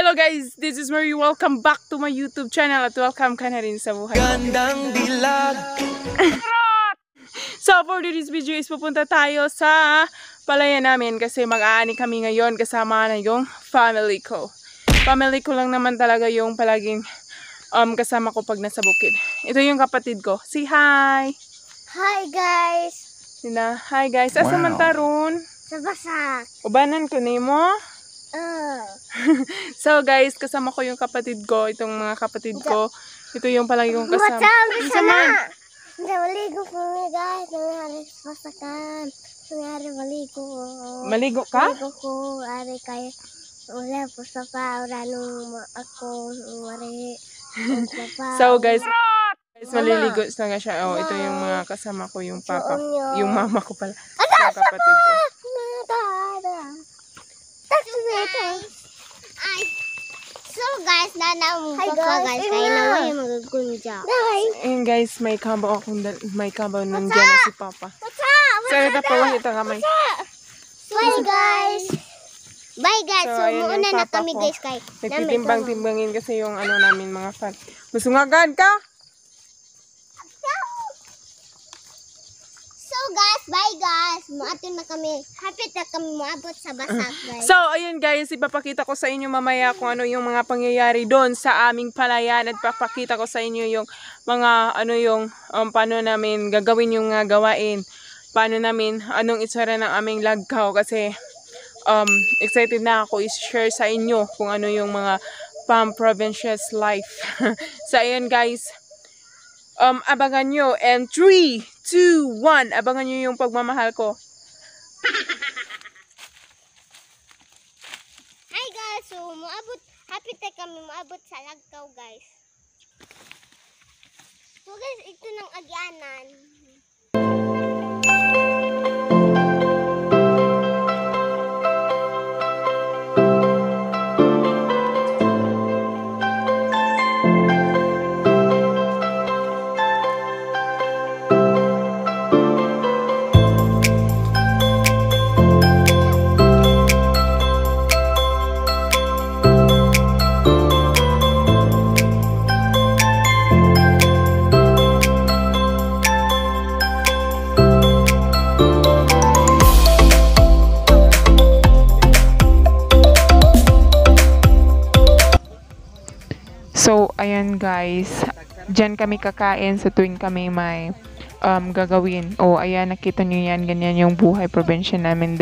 Hello guys, this is Mary. Welcome back to my YouTube channel at welcome ka na rin sa buhay ko. Gandang dilag. So for today's video is pupunta tayo sa palayan namin kasi mag-aani kami ngayon kasama na yung family ko. Family ko lang naman talaga yung palaging kasama ko pag nasa bukid. Ito yung kapatid ko. Say hi! Hi guys! Hi guys! Asa man taron? Sa basak. Ubanan ko nimo? So guys, kasama ko yung kapatid ko, itong mga kapatid ko. Ito yung palagi kong kasama. Hindi, maligo ko guys. Nangyari sa basakan. Nangyari maligo ko. Maligo ka? Maligo ko. Ari kayo. Wala po sa pa. Wala nung ako. Wari. So guys, maliligo talaga siya. Oh, ito yung mga kasama ko, yung papa. Yung mama ko pala. Yung kapatid ko. So guys, nanawag ko guys, kaya naman yung magagunja. Ayun guys, may kabaw nandiyan na si papa. So ito pa ito kamay. Bye guys. Bye guys. So, So muna na kami guys kay. Nagtitimbang-timbangin kasi yung ano namin mga fan. Masungagan ka? So guys, bye guys. Muatin na kami. Happy na kami maabot sa basak guys. So, ayun guys, ipapakita ko sa inyo mamaya kung ano yung mga pangyayari doon sa aming palayan at papakita ko sa inyo yung mga paano namin gagawin yung gawain. Paano namin, anong itsura ng aming lagkaw kasi excited na ako i-share sa inyo kung ano yung mga provincial's life. So, ayun guys, abangan nyo and 3, 2, 1 abangan nyo yung pagmamahal ko. Hi guys, so happy na kami maabot sa lagkaw guys. So guys, ito ng agyanan. So, ayan guys, dyan kami kakain sa tuwing kami may gagawin. O, ayan, nakita nyo yan, ganyan yung buhay probinsya namin.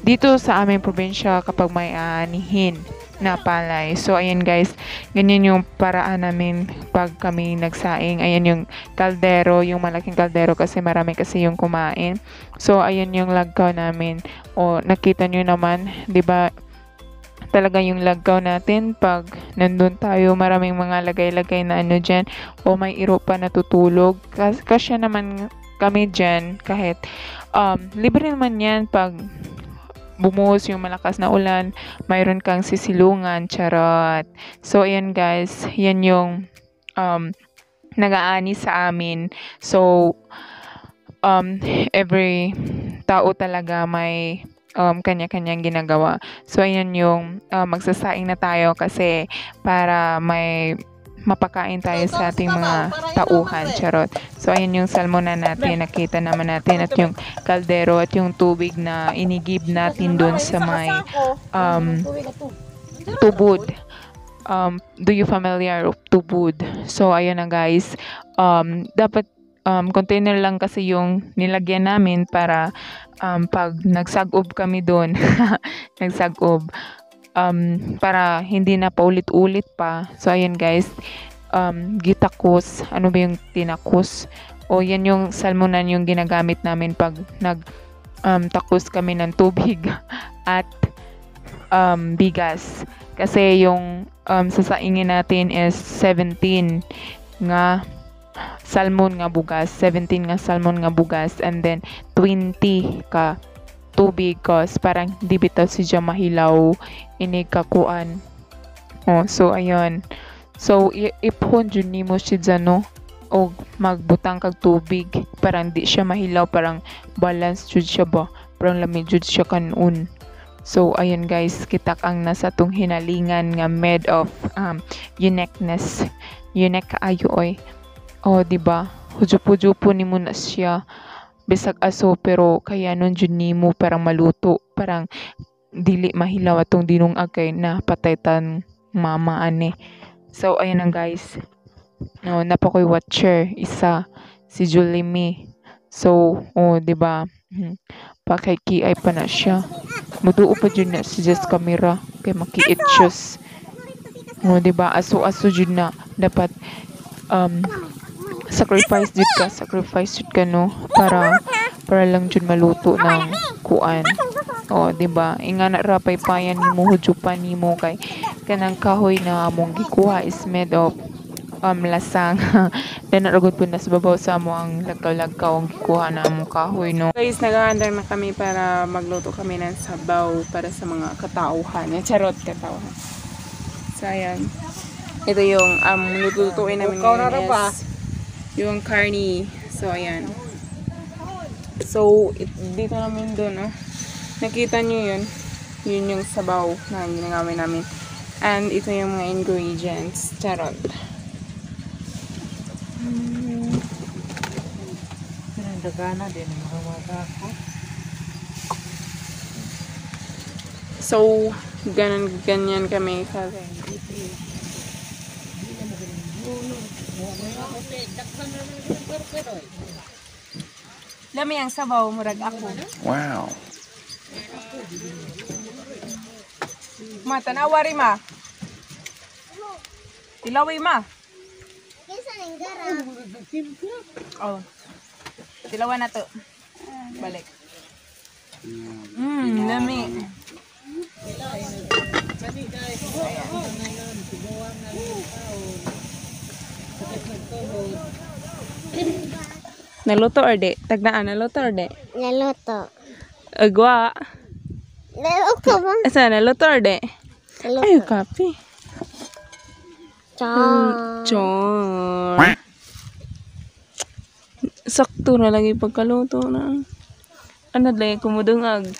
Dito sa aming probinsya kapag may aanihin na palay. So, ayan guys, ganyan yung paraan namin pag kami nagsaing. Ayan yung kaldero, yung malaking kaldero kasi marami kasi yung kumain. So, ayan yung lagkaw namin. O, nakita nyo naman, di ba? Talaga yung lagkaw natin pag nandun tayo, maraming mga lagay-lagay na ano dyan o may iro pa natutulog. Kasya naman kami dyan kahit libre naman yan pag bumuhos yung malakas na ulan, mayroon kang sisilungan, charot. So ayan guys, yan yung nag-aani sa amin. So every tao talaga may kanya-kanyang ginagawa. So, ayan yung magsasaing na tayo kasi para may mapakain tayo sa ating mga tauhan. Charot. So, ayan yung salmonan natin. Nakita naman natin at yung kaldero at yung tubig na inigib natin dun sa may tubod. Do you familiar of tubod? So, ayan na guys. Dapat container lang kasi yung nilagyan namin para pag nagsag-ob kami doon nagsag-ob para hindi na paulit-ulit pa. So ayan guys, gitakos, ano ba yung tinakos? O yan yung salmonan yung ginagamit namin pag takos kami ng tubig at bigas kasi yung sasaingin natin is 17 nga salmon nga bugas, 17 nga salmon nga bugas, and then 20 ka tubig cause parang di bitaw siya mahilaw inikakuan. So ayun. So iphon jud nimo siya no o magbutang kag tubig parang di siya mahilaw, parang balance jud siya ba, parang lamig jud siya kanon. So ayan guys, kitak ang nasa tong hinalingan nga made of uniqueness. Unique kaayo oy. Oh, di ba? Hujupo-jupo nimo na siya. Bisag aso pero kaya nun jud nimo parang maluto, parang dili mahilaw atong dinungag kay napatay tan mama ani. So ayan lang guys. No, napakoy watcher isa si Julimi. So, oh, 'di ba? Pakikiay pa na siya. Muduo pa jud na si Jess camera kay maki-itches. Oh, 'di ba? Aso-aso jud na dapat um sacrifice jud ka no para lang jud maluto ng kuan. Oh, 'di ba? Ingana ra paypayan nimo hujupan nimo kay kanang kahoy na among gikuha is made of lasang. Then narugod po na sa babaw sa mo ang lagkaw-lagkaw ang gikuha na among kahoy no. Guys, naghahanda na kami para magluto kami ng sabaw para sa mga katauhan. Charot katauhan. So ayan. Ito yung lulutuin namin ngayon is yung karni. So ayan. So dito namin doon, oh. Nakita nyo yun. Yun yung sabaw na ginagamit namin. And ito yung mga ingredients. Charot. So, ganyan kami kasi. Lami ang sabaw, murag ako. Wow. Ma, tanawa rin ma. Ilawi ma. Kisa ning gara. Oh. Tilawan na to. Balik. Lami. Naluto or di? Tagnaan, naluto or di? Naluto. Agwa. Naluto ba? Asa, naluto or di? Naluto. Ay, kape. Chon. Chon. Sakto na lagi pagkaluto na. Ano lang, kumudungag.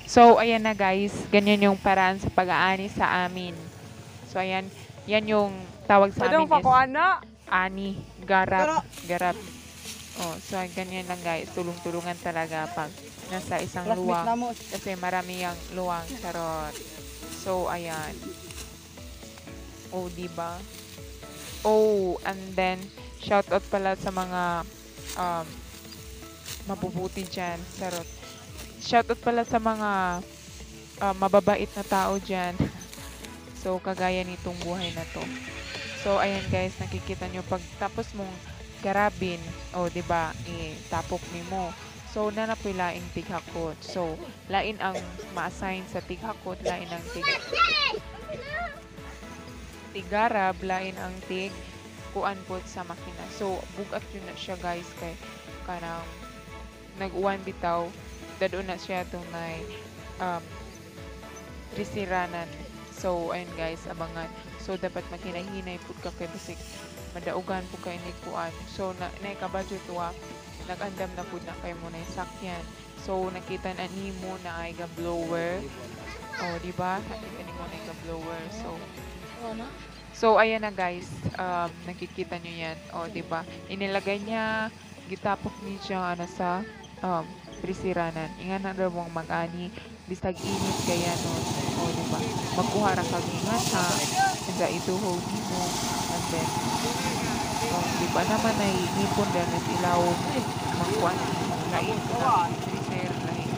So, ayan na guys. Ganyan yung paraan sa pag-aani sa amin. So, ayan. Yan yung tawag sa amin is ani. Garap. Garap. Oh, so, ganyan lang guys. Tulong-tulungan talaga pag nasa isang luwang. Kasi marami yung luwang. Charot. So, ayan. Oh, diba? Oh, and then, shoutout pala sa mga mabubuti dyan. Charot. Shoutout pala sa mga mababait na tao dyan. So, kagaya nitong buhay na to. So, ayan guys, nakikita nyo, pag tapos mong garabin, o, diba, tapok mo. So, nanapoy laing tighakot. So, lain ang ma-assign sa tighakot, lain ang tigarab, lain ang kuan po sa makina. So, bugat yun na siya guys, kay kanang nag-uwan bitaw, dadon na siya itong may risiranan. So, ayun guys, abangan. So, dapat maghinay-hinay po ka kay basik madaugan po kayo ni kuan. So, naikabadyo ito nag-andam na po na kayo muna yung sakyan. So, nakita na ni mo na ay blower. O, diba? Nakita ni mo na yung blower. So, ayan na guys. Nakikita nyo yan. O, diba? Inilagay niya, gitapok niya sa prisiranan. Ingan na daw mong mag-ani. Bisag init kaya nun. O, diba? Magkuha ra kag ingata. Sa ituhog mo. And then, diba naman ay nipon dahil na ilaw. Magkuha na mo. Lain ko na. Freezer. Lain.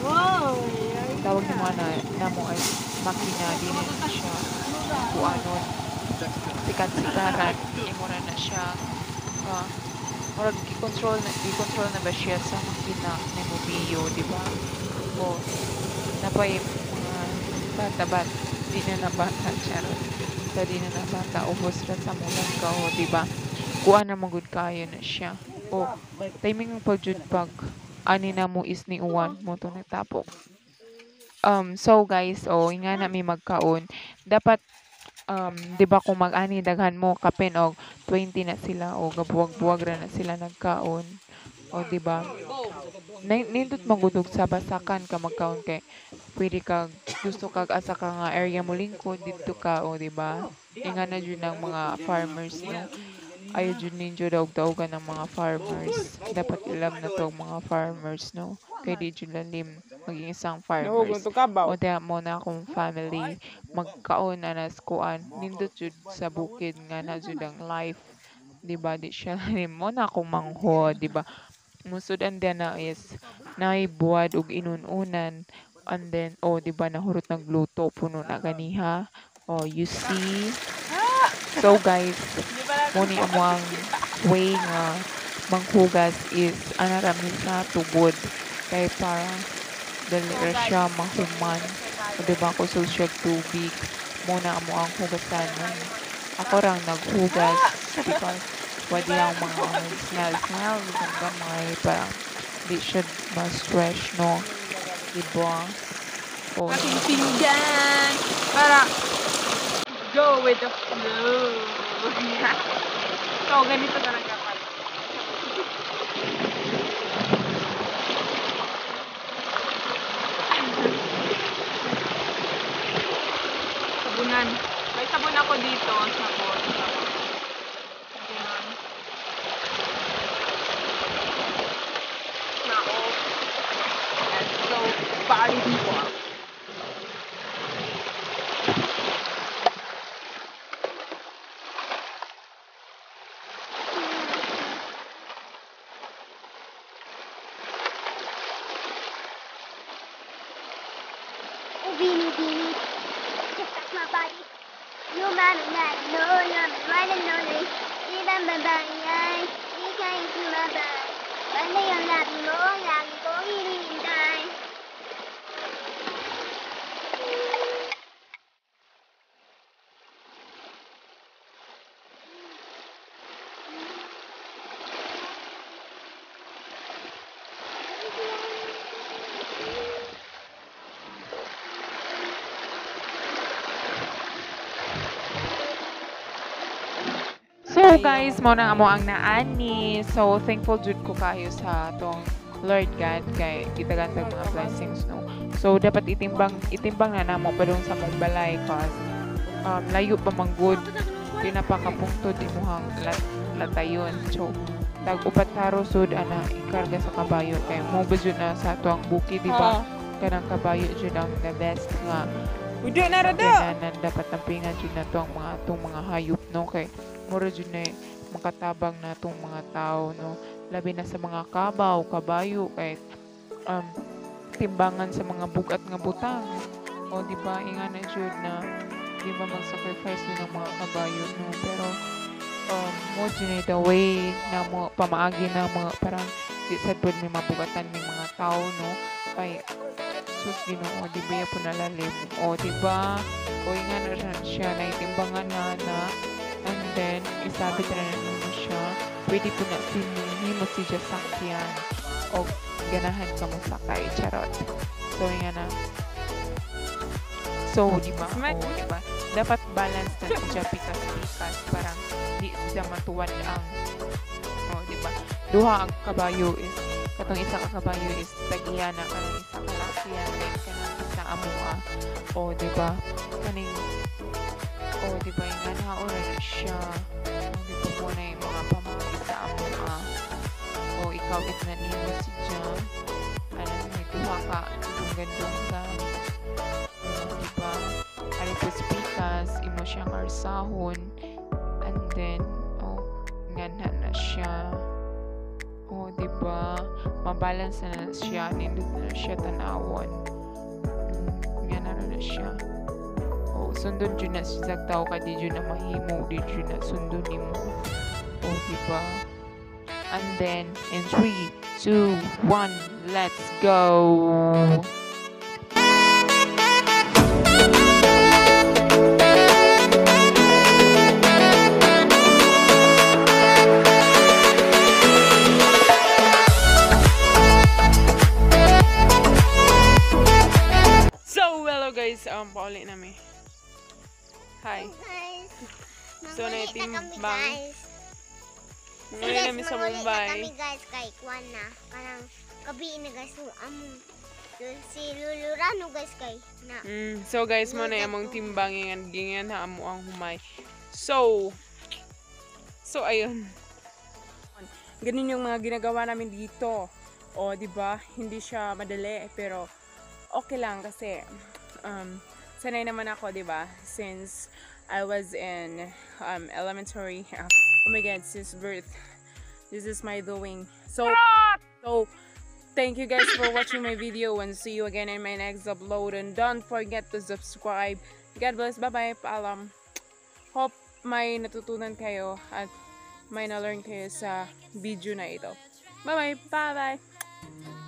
Wow. Tawag ni mga na mo ay makina din siya kuanon sikat-sikaran imura na siya murag i-control na ba siya sa makina ni mobiyo, di ba? O napay mga bata di na nabata charot so di na nabata ubos ra sa mulang ka o di ba? Kuan na magud kayo na siya o timing ang pagjud pag ani na mo is ni uwan mo to natapok. So guys, nga na may magkaon, dapat di ba kung mag-ani daghan mo kapin og 20 na sila o gabuwag-buwag ra na sila nagkaon. O di ba? Nindot magudog sa basakan ka magkaon kay pwede kag gusto kag asa ka nga area mo lingkod didto ka o di ba? Inga na jud ng mga farmers no. Ayaw jud ninyo daog-daogan ng mga farmers. Dapat ilam na to ang mga farmers no. Kay di jud lalim maging isang farmers. O di mo na akong family magkaon na naskuan. Nindot jud sa bukid nga na jud ang life. Di ba? Di siya lalim mo na akong mangho, di ba? Musod and then na is naibuwad og inununan and then di ba nahurot nagluto puno na ganiha. You see. So guys, mo ni amo ang way nga manghugas is anarami sa tubod kay para dali ra siya mahuman. O di ba kusog siya tubig mo na amo ang hugasan. Ako rang naghugas because pwede ang mga smell hanggang mga parang di siya ma-stress no, diba? Aking pinggan para go with the flow. So, ganito talaga pala. Sabunan. May sabon ako dito. Sabon. Ganun. Nako. Let's go. Bali dito. Oh, beanie, beanie. Just touch my body. You man, no, you're right and lonely. Even by bye, we can't do my bye. One day I'm not more, I'm going to die. So guys, mo na amo ang naani. So thankful jud ko kayo sa tong Lord God kay gitagantag mga blessings no. So dapat itimbang na namo padung sa mong balay cause layo pa man good pinapakapungtod imuhang latayon. So tag upat taro sud ana ikarga sa kabayo kay mo ba jud na sa tuang bukid di ba? Kanang kabayo jud ang the best nga. Udo na ra do. Dapat nampingan jud na to ang mga hayop no kay mura jud na makatabang na tong mga tao no, labi na sa mga kabayo kay timbangan sa mga bugat nga butang o di ba inga na jud na di ba mag-sacrifice din ng mga kabayo no, pero mo jud the way na mo pamaagi na mga parang di sad pud may mabugatan ng mga tao no kay sus Ginoo di ba po nalalim o di ba o inga na siya na itimbangan na and then isabit na naman siya pwede po na sinihimo si siya sakyan o ganahan ka mo sakay charot so nga na so di ba dapat balance na siya pikas parang di siya matuwan ang di ba duha ang kabayo is katong isa ka kabayo is tagiya na kanang isa ka lakyan then kanang isa amoa o di ba kaning di ba yung ganaon na siya di ba mo na yung mga pamagi sa amoa o ikaw it na niyo si John ano may duha ka gandong ka di ba alipos pikas imo siyang arsahon and then ngana na siya di ba mabalance na siya nindot na siya tanawon ngana na siya sundon jud na siya tao ka di jud na mahimo di jud na sundon nimo diba and then in 3 2 1 let's go. So hello guys, paulit namin. Hi. Guys, So, na mangulit na kami timbang. guys. Ngayon namin sa mangulit na Mumbai. kami guys kay Kwan na. Kanang gabi na guys. So, si Lulurano guys kay na. So guys, mo na among timbangin gingan ha amo ang humay. So ayun. Ganun yung mga ginagawa namin dito. O, di ba? Hindi siya madali pero okay lang kasi sanay naman ako, di ba? Since I was in elementary. Oh my god, since birth. This is my doing. So thank you guys for watching my video and see you again in my next upload. And don't forget to subscribe. God bless. Bye-bye. Paalam. Hope may natutunan kayo at may na-learn kayo sa video na ito. Bye-bye. Bye-bye.